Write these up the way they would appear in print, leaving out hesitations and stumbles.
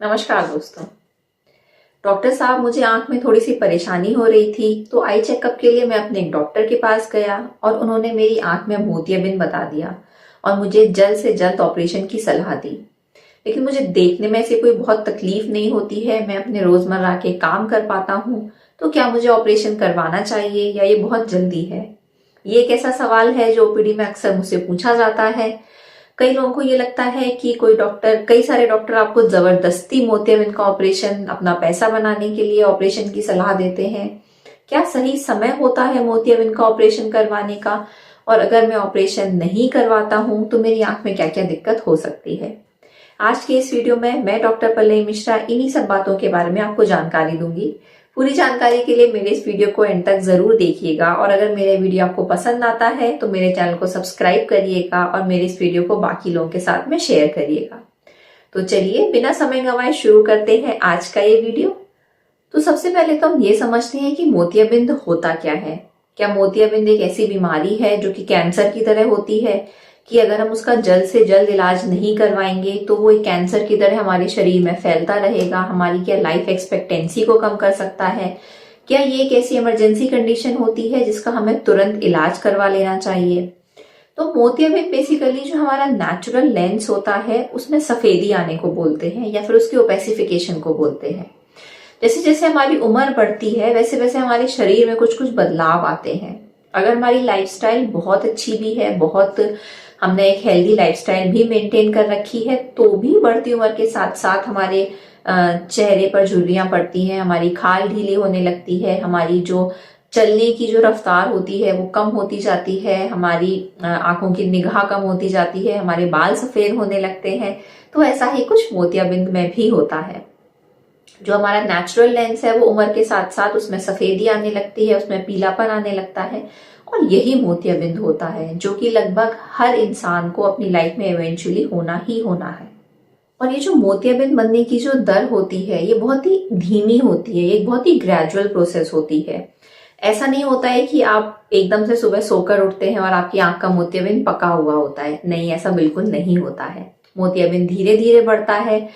नमस्कार दोस्तों। डॉक्टर साहब, मुझे आंख में थोड़ी सी परेशानी हो रही थी तो आई चेकअप के लिए मैं अपने एक डॉक्टर के पास गया और उन्होंने मेरी आंख में मोतियाबिंद बता दिया और मुझे जल्द से जल्द ऑपरेशन की सलाह दी। लेकिन मुझे देखने में से कोई बहुत तकलीफ नहीं होती है, मैं अपने रोजमर्रा के काम कर पाता हूँ। तो क्या मुझे ऑपरेशन करवाना चाहिए या ये बहुत जल्दी है? ये एक ऐसा सवाल है जो ओपीडी में अक्सर मुझसे पूछा जाता है। कई लोगों को ये लगता है कि कई सारे डॉक्टर आपको जबरदस्ती मोतियाबिंद का ऑपरेशन अपना पैसा बनाने के लिए ऑपरेशन की सलाह देते हैं। क्या सही समय होता है मोतियाबिंद का ऑपरेशन करवाने का? और अगर मैं ऑपरेशन नहीं करवाता हूं तो मेरी आंख में क्या क्या दिक्कत हो सकती है? आज के इस वीडियो में मैं डॉक्टर पल्लवी मिश्रा इन्हीं सब बातों के बारे में आपको जानकारी दूंगी। पूरी जानकारी के लिए मेरे इस वीडियो को एंड तक जरूर देखिएगा और अगर मेरे वीडियो आपको पसंद आता है तो मेरे चैनल को सब्सक्राइब करिएगा और मेरे इस वीडियो को बाकी लोगों के साथ में शेयर करिएगा। तो चलिए बिना समय गंवाए शुरू करते हैं आज का ये वीडियो। तो सबसे पहले तो हम ये समझते हैं कि मोतियाबिंद होता क्या है। क्या मोतियाबिंद एक ऐसी बीमारी है जो कि कैंसर की तरह होती है कि अगर हम उसका जल्द से जल्द इलाज नहीं करवाएंगे तो वो एक कैंसर की तरह हमारे शरीर में फैलता रहेगा? हमारी क्या लाइफ एक्सपेक्टेंसी को कम कर सकता है? क्या ये एक ऐसी इमरजेंसी कंडीशन होती है जिसका हमें तुरंत इलाज करवा लेना चाहिए? तो मोतियाबिंद बेसिकली जो हमारा नेचुरल लेंस होता है उसमें सफेदी आने को बोलते हैं या फिर उसकी ओपेसिफिकेशन को बोलते हैं। जैसे जैसे हमारी उम्र बढ़ती है वैसे वैसे हमारे शरीर में कुछ कुछ बदलाव आते हैं। अगर हमारी लाइफस्टाइल बहुत अच्छी भी है, हमने एक हेल्दी लाइफस्टाइल भी मेंटेन कर रखी है, तो भी बढ़ती उम्र के साथ साथ हमारे चेहरे पर झुर्रियां पड़ती हैं, हमारी खाल ढीली होने लगती है, हमारी जो चलने की जो रफ्तार होती है वो कम होती जाती है, हमारी आंखों की निगाह कम होती जाती है, हमारे बाल सफेद होने लगते हैं। तो ऐसा ही कुछ मोतियाबिंद में भी होता है। जो हमारा नेचुरल लेंस है वो उम्र के साथ साथ उसमें सफेदी आने लगती है, उसमें पीलापन आने लगता है और यही मोतियाबिंद होता है जो कि लगभग हर इंसान को अपनी लाइफ में इवेंचुअली होना ही होना है। और ये जो मोतियाबिंद बनने की जो दर होती है ये बहुत ही धीमी होती है, एक बहुत ही ग्रेजुअल प्रोसेस होती है। ऐसा नहीं होता है कि आप एकदम से सुबह सोकर उठते हैं और आपकी आंख का मोतियाबिंद पका हुआ होता है। नहीं, ऐसा बिल्कुल नहीं होता है। मोतियाबिंद धीरे धीरे बढ़ता है।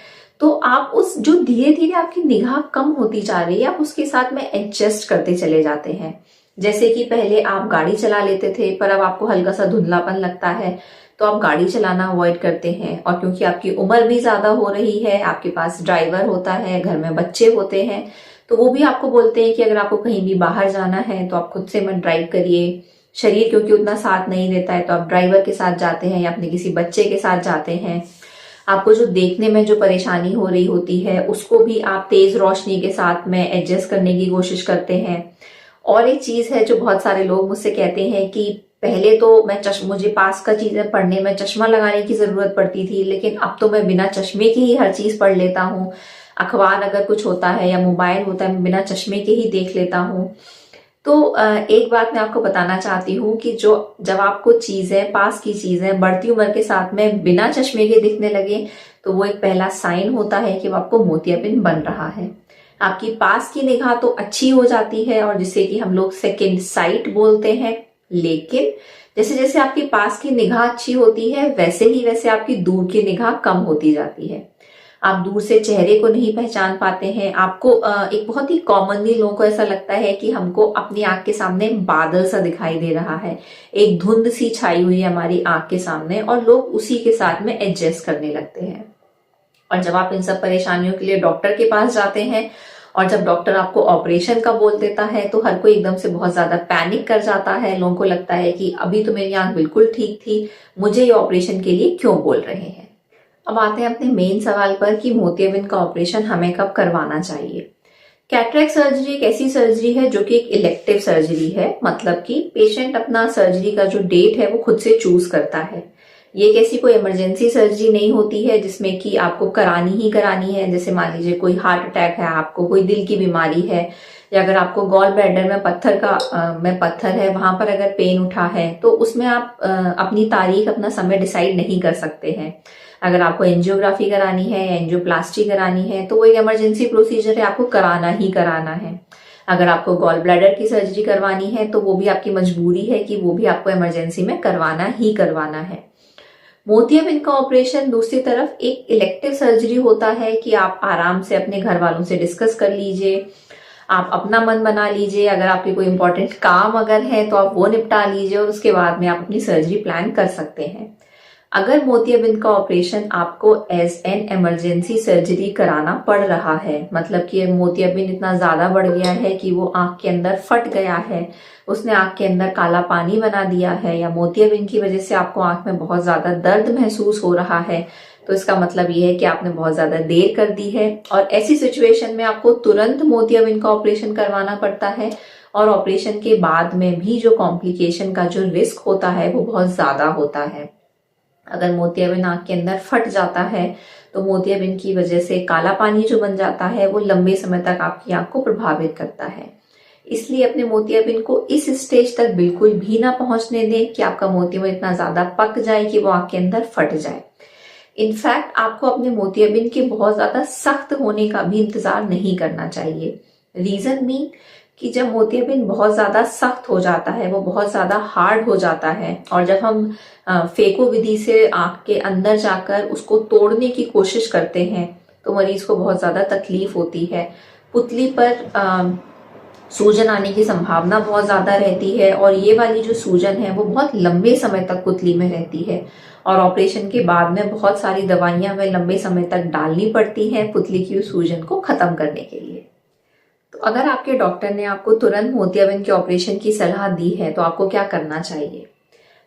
तो आप उस जो धीरे धीरे आपकी निगाह कम होती जा रही है आप उसके साथ में एडजस्ट करते चले जाते हैं। जैसे कि पहले आप गाड़ी चला लेते थे पर अब आपको हल्का सा धुंधलापन लगता है तो आप गाड़ी चलाना अवॉइड करते हैं। और क्योंकि आपकी उम्र भी ज्यादा हो रही है, आपके पास ड्राइवर होता है, घर में बच्चे होते हैं, तो वो भी आपको बोलते हैं कि अगर आपको कहीं भी बाहर जाना है तो आप खुद से मत ड्राइव करिए। शरीर क्योंकि उतना साथ नहीं देता है तो आप ड्राइवर के साथ जाते हैं या अपने किसी बच्चे के साथ जाते हैं। आपको जो देखने में जो परेशानी हो रही होती है उसको भी आप तेज रोशनी के साथ में एडजस्ट करने की कोशिश करते हैं। और एक चीज है जो बहुत सारे लोग मुझसे कहते हैं कि पहले तो मुझे पास का चीजें पढ़ने में चश्मा लगाने की जरूरत पड़ती थी, लेकिन अब तो मैं बिना चश्मे के ही हर चीज पढ़ लेता हूँ। अखबार अगर कुछ होता है या मोबाइल होता है मैं बिना चश्मे के ही देख लेता हूँ। तो एक बात मैं आपको बताना चाहती हूँ कि जब आपको चीजें, पास की चीजें बढ़ती उम्र के साथ में बिना चश्मे के दिखने लगे तो वो एक पहला साइन होता है कि वो आपको मोतियाबिंद बन रहा है। आपकी पास की निगाह तो अच्छी हो जाती है और जिसे कि हम लोग सेकेंड साइट बोलते हैं। लेकिन जैसे जैसे आपकी पास की निगाह अच्छी होती है वैसे आपकी दूर की निगाह कम होती जाती है। आप दूर से चेहरे को नहीं पहचान पाते हैं। आपको एक बहुत ही कॉमनली लोगों को ऐसा लगता है कि हमको अपनी आंख के सामने बादल सा दिखाई दे रहा है, एक धुंध सी छाई हुई है हमारी आंख के सामने और लोग उसी के साथ में एडजस्ट करने लगते हैं। और जब आप इन सब परेशानियों के लिए डॉक्टर के पास जाते हैं और जब डॉक्टर आपको ऑपरेशन का बोल देता है तो हर कोई एकदम से बहुत ज्यादा पैनिक कर जाता है। लोगों को लगता है कि अभी तो मेरी आंख बिल्कुल ठीक थी, मुझे ये ऑपरेशन के लिए क्यों बोल रहे हैं। अब आते हैं अपने मेन सवाल पर कि मोतियाबिंद का ऑपरेशन हमें कब करवाना चाहिए। कैटरेक्ट सर्जरी एक ऐसी सर्जरी है जो कि एक इलेक्टिव सर्जरी है, मतलब कि पेशेंट अपना सर्जरी का जो डेट है वो खुद से चूज करता है। ये एक ऐसी कोई इमरजेंसी सर्जरी नहीं होती है जिसमें कि आपको करानी ही करानी है। जैसे मान लीजिए कोई हार्ट अटैक है, आपको कोई दिल की बीमारी है, या अगर आपको गॉल ब्लैडर में पत्थर है, वहां पर अगर पेन उठा है तो उसमें आप अपनी तारीख, अपना समय डिसाइड नहीं कर सकते हैं। अगर आपको एंजियोग्राफी करानी है या एंजियोप्लास्टी करानी है तो वो एक इमरजेंसी प्रोसीजर है, आपको कराना ही कराना है। अगर आपको गॉल ब्लैडर की सर्जरी करवानी है तो वो भी आपकी मजबूरी है कि वो भी आपको इमरजेंसी में करवाना ही करवाना है। मोतियाबिंद का ऑपरेशन दूसरी तरफ एक इलेक्टिव सर्जरी होता है कि आप आराम से अपने घर वालों से डिस्कस कर लीजिए, आप अपना मन बना लीजिए, अगर आपके कोई इंपॉर्टेंट काम अगर है तो आप वो निपटा लीजिए और उसके बाद में आप अपनी सर्जरी प्लान कर सकते हैं। अगर मोतियाबिंद का ऑपरेशन आपको एज एन इमरजेंसी सर्जरी कराना पड़ रहा है, मतलब कि मोतियाबिंद इतना ज्यादा बढ़ गया है कि वो आंख के अंदर फट गया है, उसने आंख के अंदर काला पानी बना दिया है, या मोतियाबिंद की वजह से आपको आंख में बहुत ज्यादा दर्द महसूस हो रहा है, तो इसका मतलब ये है कि आपने बहुत ज्यादा देर कर दी है और ऐसी सिचुएशन में आपको तुरंत मोतियाबिंद का ऑपरेशन करवाना पड़ता है। और ऑपरेशन के बाद में भी जो कॉम्प्लिकेशन का जो रिस्क होता है वो बहुत ज्यादा होता है। अगर मोतियाबिंद आंख के अंदर फट जाता है तो मोतियाबिंद की वजह से काला पानी जो बन जाता है वो लंबे समय तक आपकी आंख को प्रभावित करता है। इसलिए अपने मोतियाबिंद को इस स्टेज तक बिल्कुल भी ना पहुंचने दें कि आपका मोतियाबिंद इतना ज्यादा पक जाए कि वो आंख के अंदर फट जाए। इनफैक्ट आपको अपने मोतियाबिंद के बहुत ज्यादा सख्त होने का भी इंतजार नहीं करना चाहिए। रीजन मीन कि जब मोतियाबिंद बहुत ज्यादा सख्त हो जाता है, वो बहुत ज्यादा हार्ड हो जाता है, और जब हम फेको विधि से आंख के अंदर जाकर उसको तोड़ने की कोशिश करते हैं तो मरीज को बहुत ज्यादा तकलीफ होती है। पुतली पर सूजन आने की संभावना बहुत ज्यादा रहती है और ये वाली जो सूजन है वो बहुत लंबे समय तक पुतली में रहती है और ऑपरेशन के बाद में बहुत सारी दवाइयां हमें लंबे समय तक डालनी पड़ती हैं पुतली की सूजन को खत्म करने के लिए। तो अगर आपके डॉक्टर ने आपको तुरंत मोतियाबिंद के ऑपरेशन की सलाह दी है तो आपको क्या करना चाहिए?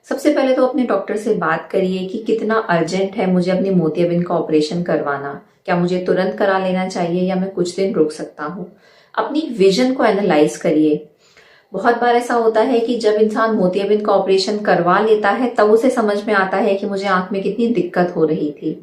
सबसे पहले तो अपने डॉक्टर से बात करिए कि कितना अर्जेंट है मुझे अपनी मोतियाबिंद का ऑपरेशन करवाना। क्या मुझे तुरंत करा लेना चाहिए या मैं कुछ दिन रुक सकता हूँ? अपनी विजन को एनालाइज करिए। बहुत बार ऐसा होता है कि जब इंसान मोतियाबिंद का ऑपरेशन करवा लेता है तब उसे समझ में आता है कि मुझे आंख में कितनी दिक्कत हो रही थी।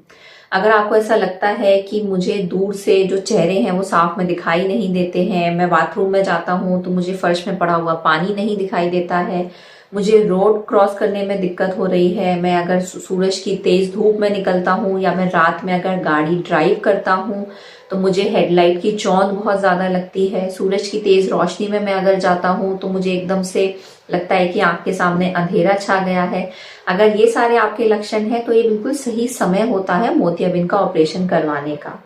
अगर आपको ऐसा लगता है कि मुझे दूर से जो चेहरे हैं वो साफ में दिखाई नहीं देते हैं, मैं बाथरूम में जाता हूँ तो मुझे फर्श में पड़ा हुआ पानी नहीं दिखाई देता है, मुझे रोड क्रॉस करने में दिक्कत हो रही है, मैं अगर सूरज की तेज धूप में निकलता हूँ या मैं रात में अगर गाड़ी ड्राइव करता हूँ तो मुझे हेडलाइट की चौंध बहुत ज्यादा लगती है, सूरज की तेज रोशनी में मैं अगर जाता हूँ तो मुझे एकदम से लगता है कि आंख के सामने अंधेरा छा गया है, अगर ये सारे आपके लक्षण हैं तो ये बिल्कुल सही समय होता है मोतियाबिंद का ऑपरेशन करवाने का।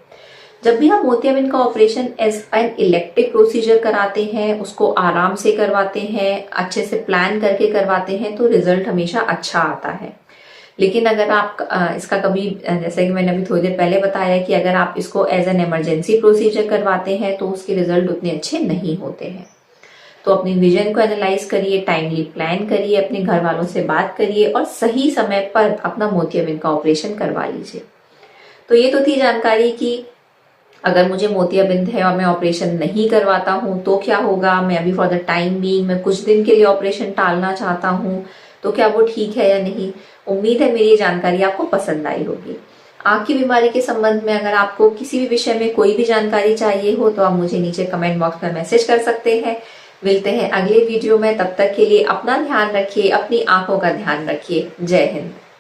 जब भी हम मोतियाबिंद का operation as an elective procedure कराते हैं, उसको आराम से करवाते हैं, अच्छे से प्लान करके करवाते हैं तो रिजल्ट हमेशा अच्छा आता है। लेकिन अगर आप इसका कभी, जैसे कि मैंने अभी थोड़ी देर पहले बताया कि अगर आप इसको एज एन इमरजेंसी प्रोसीजर करवाते हैं तो उसके रिजल्ट उतने अच्छे नहीं होते हैं। तो अपनी विजन को एनालाइज करिए, टाइमली प्लान करिए, अपने घर वालों से बात करिए और सही समय पर अपना मोतियाबिंद का ऑपरेशन करवा लीजिए। तो ये तो थी जानकारी कि अगर मुझे मोतियाबिंद है और मैं ऑपरेशन नहीं करवाता हूँ तो क्या होगा, मैं अभी फॉर द टाइम बीइंग मैं कुछ दिन के लिए ऑपरेशन टालना चाहता हूँ तो क्या वो ठीक है या नहीं। उम्मीद है मेरी ये जानकारी आपको पसंद आई होगी। आंख की बीमारी के संबंध में अगर आपको किसी भी विषय में कोई भी जानकारी चाहिए हो तो आप मुझे नीचे कमेंट बॉक्स में मैसेज कर सकते हैं। मिलते हैं अगले वीडियो में, तब तक के लिए अपना ध्यान रखिए, अपनी आंखों का ध्यान रखिए। जय हिंद।